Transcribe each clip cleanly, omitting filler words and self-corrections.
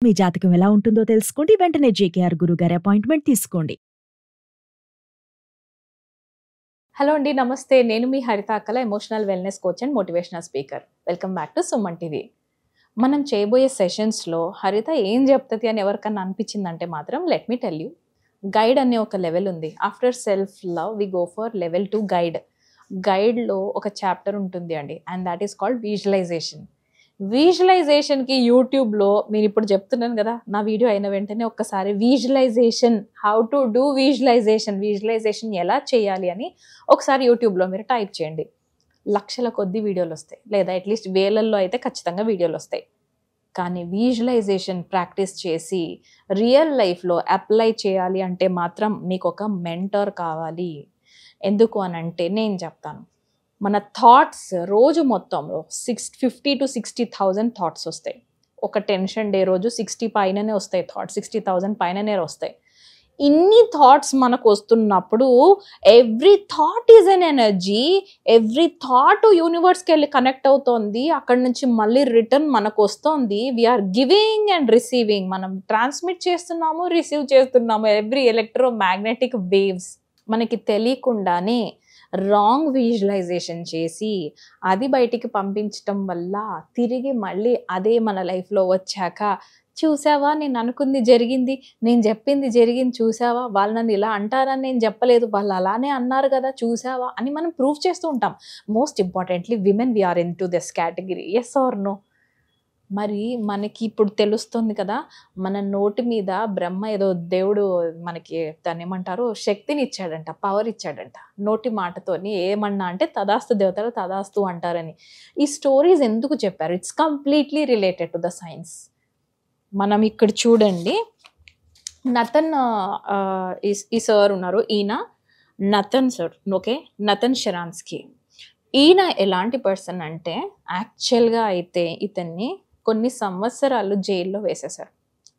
మీ జాతకం ఎలా ఉంటుందో తెలుసుకోండి. వెంటనే జేకేఆర్ గురుగారి అపాయింట్మెంట్ తీసుకోండి. హలో అండి, నమస్తే. నేను మీ హరిత అక్కల, emotional wellness coach and motivational speaker. Welcome back to Suman TV. మనం చేయబోయే సెషన్స్లో హరిత ఏం చెప్తుంది అని ఎవరికన్నా అనిపించిందంటే మాత్రం let me tell you, guide అనే ఒక లెవెల్ ఉంది. After self love we go for level 2 guide. గైడ్లో ఒక చాప్టర్ ఉంటుంది అండి, and that is called visualization. విజువలైజేషన్కి యూట్యూబ్లో మీరు ఇప్పుడు చెప్తున్నాను కదా, నా వీడియో అయిన వెంటనే ఒక్కసారి visualisation, how to do visualisation ఎలా చేయాలి అని ఒకసారి యూట్యూబ్లో మీరు టైప్ చేయండి. లక్షల కొద్ది వీడియోలు వస్తాయి, లేదా అట్లీస్ట్ వేలల్లో అయితే ఖచ్చితంగా వీడియోలు వస్తాయి. కానీ విజువలైజేషన్ ప్రాక్టీస్ చేసి రియల్ లైఫ్లో అప్లై చేయాలి అంటే మాత్రం మీకు ఒక మెంటర్ కావాలి. ఎందుకు అని అంటే నేను చెప్తాను. మన థాట్స్ రోజు మొత్తంలో 50 to 60,000 థాట్స్ వస్తాయి. ఒక టెన్షన్ డే రోజు 60 పైననే వస్తాయి థాట్స్, 60,000 పైననే వస్తాయి. ఇన్ని థాట్స్ మనకు వస్తున్నప్పుడు every thought is an energy. Every thought యూనివర్స్కి వెళ్ళి కనెక్ట్ అవుతోంది, అక్కడి నుంచి మళ్ళీ రిటర్న్ మనకు వస్తుంది. We're giving and receiving. మనం ట్రాన్స్మిట్ చేస్తున్నాము, రిసీవ్ చేస్తున్నాము. ఎవ్రీ ఎలక్ట్రో మ్యాగ్నెటిక్ వేవ్స్ మనకి తెలియకుండానే రాంగ్ విజువలైజేషన్ చేసి అది బయటికి పంపించటం వల్ల తిరిగి మళ్ళీ అదే మన లైఫ్లో వచ్చాక, చూసావా నేను అనుకుంది జరిగింది, నేను చెప్పింది జరిగింది, చూసావా వాళ్ళు నన్ను ఇలా అంటారని నేను చెప్పలేదు, వాళ్ళు అలానే అన్నారు కదా చూసావా అని మనం ప్రూవ్ చేస్తూ ఉంటాం. Most importantly women we are into this category. Yes or no? మరి మనకి ఇప్పుడు తెలుస్తుంది కదా, మన నోటి మీద బ్రహ్మ ఏదో దేవుడు మనకి దాన్ని ఏమంటారు, శక్తిని ఇచ్చాడంట, పవర్ ఇచ్చాడంట. నోటి మాటతోని ఏమన్నా అంటే తదాస్తు దేవతలు తదాస్తు అంటారని. ఈ స్టోరీస్ ఎందుకు చెప్పారు? It's completely related to the science. మనం ఇక్కడ చూడండి, నతన్ ఈ సార్ ఉన్నారు, ఈయన నతన్ సార్, ఓకే, నతన్ షరాన్స్కీ. ఈయన ఎలాంటి పర్సన్ అంటే యాక్చువల్గా అయితే ఇతన్ని కొన్ని సంవత్సరాలు జైల్లో వేసేశారు.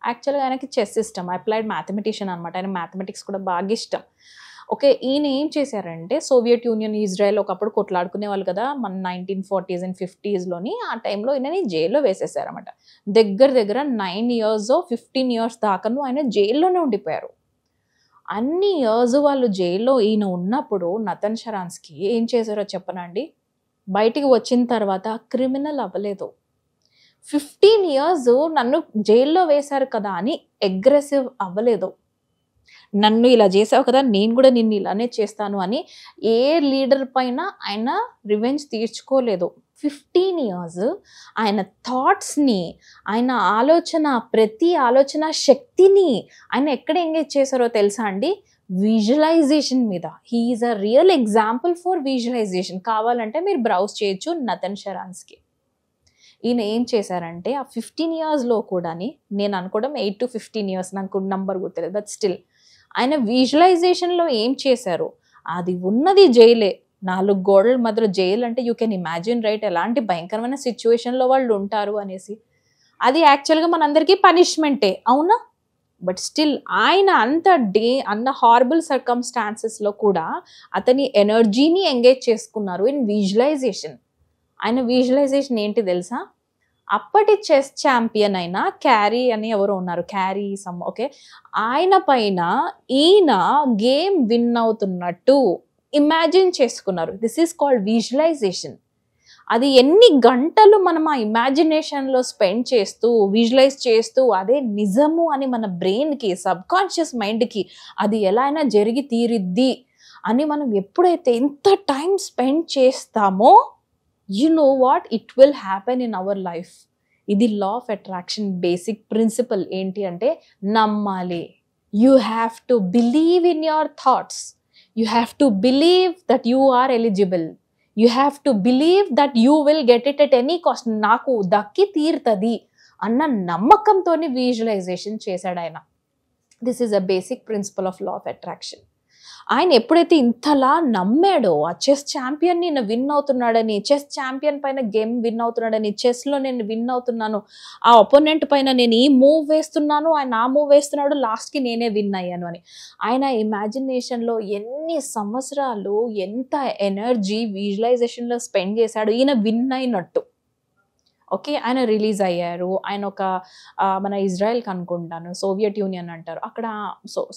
యాక్చువల్గా ఆయనకి చెస్ ఇష్టం, అప్లైడ్ మ్యాథమెటిషియన్ అనమాట. ఆయన మ్యాథమెటిక్స్ కూడా బాగా ఇష్టం. ఓకే, ఈయన ఏం చేశారంటే సోవియట్ యూనియన్, ఇజ్రాయెల్ ఒకప్పుడు కొట్లాడుకునే వాళ్ళు కదా మన 1940s and 50s. ఆ టైంలో ఈయనని జైల్లో వేసేసారన్నమాట. దగ్గర 9 years 15 years దాకాను ఆయన జైల్లోనే ఉండిపోయారు. అన్ని ఇయర్స్ వాళ్ళు జైల్లో ఈయన ఉన్నప్పుడు నతన్ షరాన్స్కీ ఏం చేశారో చెప్పనండి. బయటికి వచ్చిన తర్వాత క్రిమినల్ అవ్వలేదు. 15 years నన్ను జైల్లో వేశారు కదా అని అగ్రెసివ్ అవ్వలేదు. నన్ను ఇలా చేసావు కదా, నేను కూడా నిన్ను ఇలానే చేస్తాను అని ఏ లీడర్ పైన ఆయన రివెంజ్ తీర్చుకోలేదు. 15 years ఆయన థాట్స్ని, ఆయన ప్రతి ఆలోచన శక్తిని ఆయన ఎక్కడ ఎంగేజ్ చేశారో తెలుసా అండి? విజువలైజేషన్ మీద. He is a real example for visualisation. కావాలంటే మీరు బ్రౌజ్ చేయొచ్చు నతన్ షరాన్స్కీ. ఈయన ఏం చేశారంటే ఆ 15 yearsలో కూడా, నేను అనుకోవడం 8 to 15 years, నాకు నంబర్ గుర్తులేదు, బట్ స్టిల్ ఆయన విజువలైజేషన్లో ఏం చేశారు, అది ఉన్నది జైలే, 4 గోడల మధ్యలో జైలు అంటే యూ కెన్ ఇమాజిన్ రైట్, ఎలాంటి భయంకరమైన సిచ్యువేషన్లో వాళ్ళు ఉంటారు అనేసి. అది యాక్చువల్గా మనందరికీ పనిష్మెంటే, అవునా? బట్ స్టిల్ ఆయన అన్న హారబుల్ సర్కమ్స్టాన్సెస్లో కూడా అతని ఎనర్జీని ఎంగేజ్ చేసుకున్నారు ఇన్ విజువలైజేషన్. ఆయన విజువలైజేషన్ ఏంటి తెలుసా? అప్పటి చెస్ ఛాంపియన్ అయిన క్యారీ అని ఎవరో ఉన్నారు, ఓకే, ఆయన పైన ఈయన గేమ్ విన్ అవుతున్నట్టు ఇమాజిన్ చేసుకున్నారు. This is called visualisation. అది ఎన్ని గంటలు మనం ఆ ఇమాజినేషన్లో స్పెండ్ చేస్తూ విజువలైజ్ చేస్తూ అదే నిజము అని మన బ్రెయిన్కి, సబ్కాన్షియస్ మైండ్కి అది ఎలా అయినా జరిగి తీరిద్ది అని మనం ఎప్పుడైతే ఇంత టైం స్పెండ్ చేస్తామో, you know what, it will happen in our life. ఇది law of attraction basic principle. ఏంటి అంటే నమ్మాలి. You have to believe in your thoughts. You have to believe that you are eligible. You have to believe that you will get it at any cost. నాకు దక్కి తీరుతుంది అన్న నమ్మకంతోనే visualisation చేశాడు ఆయన. This is a basic principle of law of attraction. ఆయన ఎప్పుడైతే ఇంతలా నమ్మాడో, ఆ చెస్ ఛాంపియన్ నేను విన్ అవుతున్నాడని, చెస్ ఛాంపియన్ పైన గేమ్ విన్ అవుతున్నాడని, చెస్లో నేను విన్ అవుతున్నాను, ఆ ఒపోనెంట్ పైన నేను ఈ మూవ్ వేస్తున్నాను, ఆయన ఆ మూవ్ వేస్తున్నాడు, లాస్ట్కి నేనే విన్ అయ్యాను అని ఆయన ఇమాజినేషన్లో ఎన్ని సంవత్సరాలు, ఎంత ఎనర్జీ విజువలైజేషన్లో స్పెండ్ చేశాడు ఈయన విన్ అయినట్టు. ఓకే. ఆయన రిలీజ్ అయ్యారు. ఆయన ఒక మన ఇజ్రాయెల్‌కి అనుకుంటాను. సోవియట్ యూనియన్ అంటారు. అక్కడ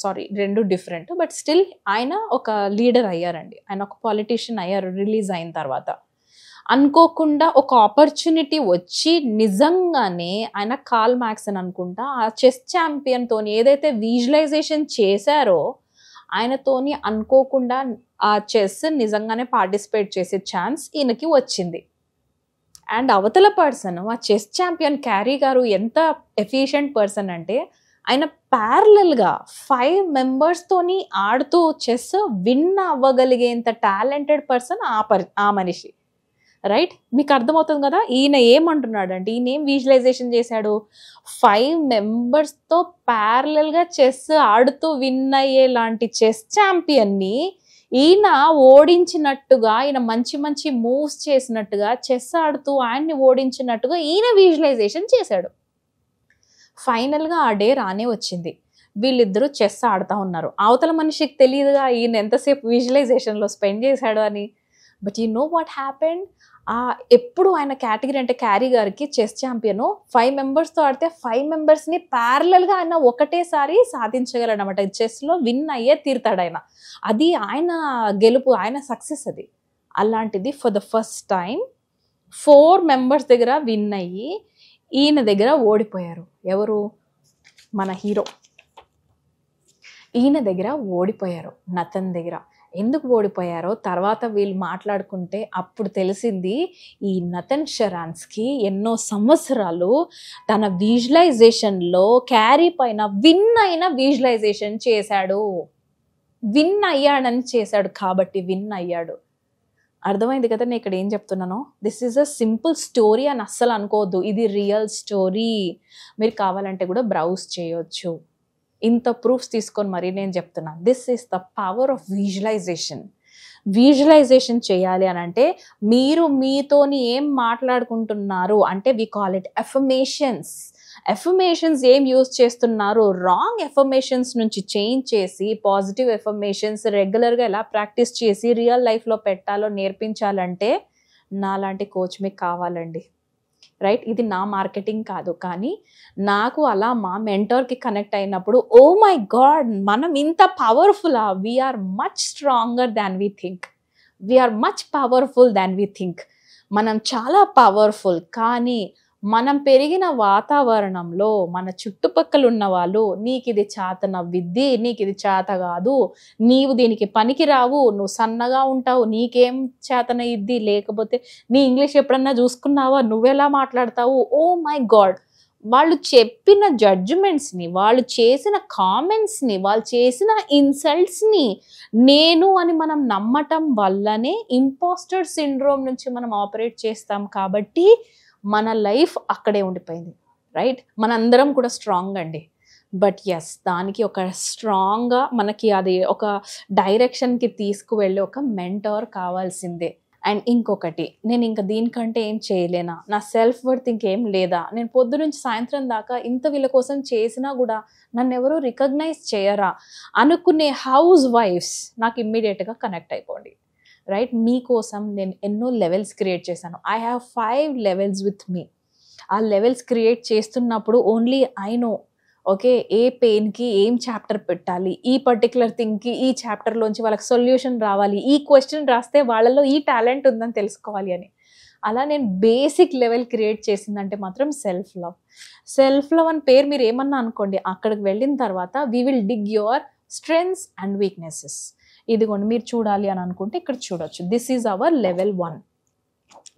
సారీ 2 డిఫరెంట్. బట్ స్టిల్ ఆయన ఒక లీడర్ అయ్యారండి. ఆయన ఒక పొలిటీషియన్ అయ్యారు రిలీజ్ అయిన తర్వాత. అనుకోకుండా ఒక ఆపర్చునిటీ వచ్చి నిజంగానే ఆయన కార్ల్ మార్క్స్ అని అనుకుంటా ఆ చెస్ ఛాంపియన్‌తోని ఏదైతే విజువలైజేషన్ చేశారో ఆయనతోని అనుకోకుండా ఆ చెస్ నిజంగానే పార్టిసిపేట్ చేసే ఛాన్స్ ఈయనకి వచ్చింది. అండ్ అవతల పర్సన్ ఆ చెస్ ఛాంపియన్ క్యారీ గారు ఎంత ఎఫిషియెంట్ పర్సన్ అంటే ఆయన ప్యారలల్‌గా 5 మెంబర్స్‌తోని ఆడుతూ చెస్ విన్ అవ్వగలిగేంత టాలెంటెడ్ పర్సన్ ఆ మనిషి. రైట్? మీకు అర్థమవుతుంది కదా! ఈయన ఏమంటున్నాడంటే ఈయన ఏం విజువలైజేషన్ చేశాడు? 5 మెంబర్స్‌తో ప్యారలల్‌గా చెస్ ఆడుతూ విన్ అయ్యేలాంటి చెస్ ఛాంపియన్‌ని ఈయన ఓడించినట్టుగా, ఈయన మంచి మంచి మూవ్స్ చేసినట్టుగా, చెస్ ఆడుతూ ఆయన్ని ఓడించినట్టుగా ఈయన విజువలైజేషన్ చేశాడు. ఫైనల్‌గా ఆ డే రానే వచ్చింది. వీళ్ళిద్దరూ చెస్ ఆడుతా ఉన్నారు. అవతల మనిషికి తెలీదుగా ఈయన ఎంతసేపు విజువలైజేషన్‌లో స్పెండ్ చేశాడు అని. But you know what happened? ఎప్పుడు ఆయన కేటగిరీ అంటే క్యారీ గారికి చెస్ ఛాంపియన్ 5 మెంబర్స్‌తో ఆడితే 5 మెంబర్స్‌ని ప్యారలల్‌గా ఆయన ఒకటేసారి సాధించగలడనమాట. చెస్‌లో విన్ అయ్యే తీరుతాడాయన. అది ఆయన గెలుపు, ఆయన సక్సెస్ అది. అలాంటిది for the first time 4 members దగ్గర విన్ అయ్యి ఈయన దగ్గర ఓడిపోయారు. ఎవరు? మన హీరో. ఈయన దగ్గర ఓడిపోయారు. నతన్ దగ్గర. ఎందుకు ఓడిపోయారో తర్వాత వీళ్ళు మాట్లాడుకుంటే అప్పుడు తెలిసింది ఈ నతన్ షరాన్స్కీ ఎన్నో సంవత్సరాలు తన విజువలైజేషన్‌లో క్యారీ పైన విన్ అయిన విజువలైజేషన్ చేశాడు. విన్ అయ్యాడని చేశాడు కాబట్టి విన్ అయ్యాడు. అర్థమైంది కదా నేను ఇక్కడ ఏం చెప్తున్నానో? This is a simple story అని అస్సలు అనుకోవద్దు. ఇది రియల్ స్టోరీ. మీరు కావాలంటే కూడా బ్రౌజ్ చేయొచ్చు. ఇంత ప్రూఫ్స్ తీసుకొని మరీ నేను చెప్తున్నా. This is the power of visualisation. Visualisation చేయాలి అని అంటే మీరు మీతోని ఏం మాట్లాడుకుంటున్నారు అంటే we call it affirmations. Affirmations ఏం యూజ్ చేస్తున్నారు? రాంగ్ ఎఫర్మేషన్స్ నుంచి చేంజ్ చేసి పాజిటివ్ ఎఫర్మేషన్స్ రెగ్యులర్గా ఎలా ప్రాక్టీస్ చేసి రియల్ లైఫ్లో పెట్టాలో నేర్పించాలంటే నాలాంటి కోచ్ మీకు కావాలండి. రైట్? ఇది నా మార్కెటింగ్ కాదు, కానీ నాకు అలా మా మెంటర్కి కనెక్ట్ అయినప్పుడు ఓ మై గాడ్, మనం ఇంత పవర్ఫుల్లా? We're much stronger than we think. We're much powerful than we think. మనం చాలా పవర్ఫుల్. కానీ మనం పెరిగిన వాతావరణంలో మన చుట్టుపక్కల ఉన్న వాళ్ళు నీకు ఇది చేతనవ్విద్ది, నీకు ఇది చేత కాదు, నీవు దీనికి పనికి రావు, నువ్వు సన్నగా ఉంటావు, నీకేం చేతనయిద్ది, లేకపోతే నీ ఇంగ్లీష్ ఎప్పుడన్నా చూసుకున్నావా, నువ్వెలా మాట్లాడతావు, ఓ మై గాడ్, వాళ్ళు చెప్పిన జడ్జిమెంట్స్ని, వాళ్ళు చేసిన కామెంట్స్ని, వాళ్ళు చేసిన ఇన్సల్ట్స్ని నేను అని మనం నమ్మటం వల్లనే ఇంపోస్టర్ సిండ్రోమ్ నుంచి మనం ఆపరేట్ చేస్తాం. కాబట్టి మన లైఫ్ అక్కడే ఉండిపోయింది. రైట్? మనందరం కూడా స్ట్రాంగ్ అండి. బట్ ఎస్, దానికి ఒక స్ట్రాంగ్గా మనకి అది ఒక డైరెక్షన్కి తీసుకువెళ్ళి ఒక మెంటర్ కావాల్సిందే. అండ్ ఇంకొకటి, నేను ఇంకా దీనికంటే ఏం చేయలేనా, నా సెల్ఫ్ వర్త్ ఇంకేం లేదా, నేను పొద్దు నుంచి సాయంత్రం దాకా ఇంత వీళ్ళ కోసం చేసినా కూడా నన్ను ఎవరూ రికగ్నైజ్ చేయరా అనుకునే హౌస్ వైఫ్స్ నాకు ఇమ్మీడియట్గా కనెక్ట్ అయిపోండి. రైట్? మీకోసం నేను ఎన్నో లెవెల్స్ క్రియేట్ చేశాను. I have 5 levels with me. ఆ లెవెల్స్ క్రియేట్ చేస్తున్నప్పుడు ఓన్లీ ఐ నో, ఓకే, ఏ పెయిన్కి ఏం చాప్టర్ పెట్టాలి, ఈ పర్టికులర్ థింగ్కి ఈ చాప్టర్లోంచి వాళ్ళకి సొల్యూషన్ రావాలి, ఈ క్వశ్చన్ రాస్తే వాళ్ళలో ఈ టాలెంట్ ఉందని తెలుసుకోవాలి అని. అలా నేను బేసిక్ లెవెల్ క్రియేట్ చేసిందంటే మాత్రం సెల్ఫ్ లవ్. సెల్ఫ్ లవ్ అని పేరు మీరు ఏమన్నా అనుకోండి, అక్కడికి వెళ్ళిన తర్వాత we will dig your strengths and weaknesses. ఇదిగోండి, మీరు చూడాలి అని అనుకుంటే ఇక్కడ చూడొచ్చు. This is our level 1.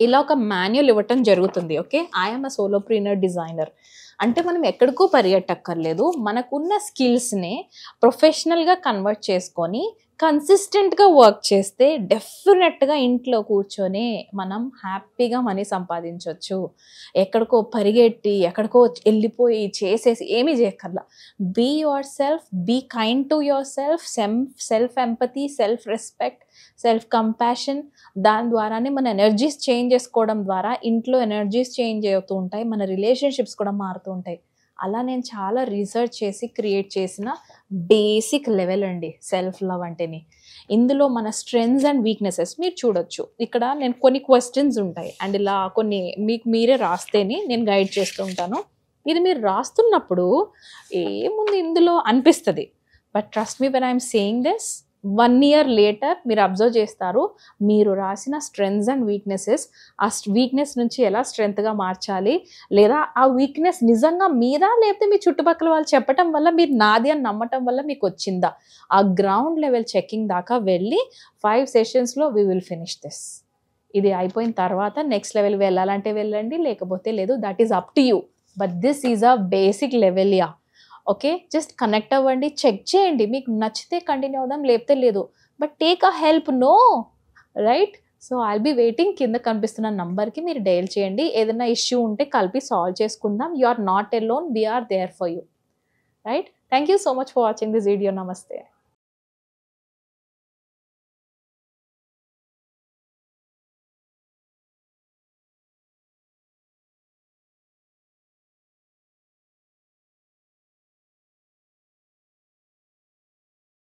ఇలా ఒక మాన్యువల్ ఇవ్వటం జరుగుతుంది. ఓకే, ఐఎమ్ అ సోలోప్రీనర్ డిజైనర్ అంటే మనం ఎక్కడికో పరిగెట్టక్కర్లేదు. మనకున్న స్కిల్స్ని ప్రొఫెషనల్గా కన్వర్ట్ చేసుకొని కన్సిస్టెంట్గా వర్క్ చేస్తే డెఫినెట్గా ఇంట్లో కూర్చొని మనం హ్యాపీగా మనీ సంపాదించవచ్చు. ఎక్కడికో పరిగెట్టి ఎక్కడికో వెళ్ళిపోయి చేసేసి ఏమీ చేయక్కర్లా. Be yourself, be kind to yourself, self empathy, self respect, self compassion. దాని ద్వారానే మన ఎనర్జీస్ చేంజ్ చేసుకోవడం ద్వారా ఇంట్లో ఎనర్జీస్ చేంజ్ అవుతూ ఉంటాయి, మన రిలేషన్షిప్స్ కూడా మారుతూ ఉంటాయి. అలా నేను చాలా రీసెర్చ్ చేసి క్రియేట్ చేసిన బేసిక్ లెవెల్ అండి సెల్ఫ్ లవ్ అంటేని. ఇందులో మన స్ట్రెంగ్స్ అండ్ వీక్నెసెస్ మీరు చూడొచ్చు. ఇక్కడ నేను కొన్ని క్వశ్చన్స్ ఉంటాయి అండ్ ఇలా కొన్ని మీకు మీరే రాస్తేని నేను గైడ్ చేస్తూ ఉంటాను. ఇది మీరు రాస్తున్నప్పుడు ఏముంది ఇందులో అనిపిస్తుంది, but trust me when I'm saying this 1 year later మీరు అబ్జర్వ్ చేస్తారు మీరు రాసిన స్ట్రెంగ్స్ అండ్ వీక్నెసెస్, ఆ వీక్నెస్ నుంచి ఎలా స్ట్రెంగ్త్గా మార్చాలి, లేదా ఆ వీక్నెస్ నిజంగా మీదా లేకపోతే మీ చుట్టుపక్కల వాళ్ళు చెప్పటం వల్ల మీరు నాది అని నమ్మటం వల్ల మీకు వచ్చిందా, ఆ గ్రౌండ్ లెవెల్ చెకింగ్ దాకా వెళ్ళి 5 sessions we will finish this. ఇది అయిపోయిన తర్వాత నెక్స్ట్ లెవెల్ వెళ్ళాలంటే వెళ్ళండి, లేకపోతే లేదు, that is up to you. But this is a basic level. Yeah okay, just connect అవ్వండి, చెక్ చేయండి, మీకు నచ్చితే కంటిన్యూ అవుదాం లేకపోతే లేదు, but take a help, no right. So I'll be waiting. కింద కనిపిస్తున్న నంబర్కి మీరు డైల్ చేయండి, ఏదైనా ఇష్యూ ఉంటే కలిపి సాల్వ్ చేసుకుందాం. You are not alone, we are there for you, right. Thank you so much for watching this video. నమస్తే.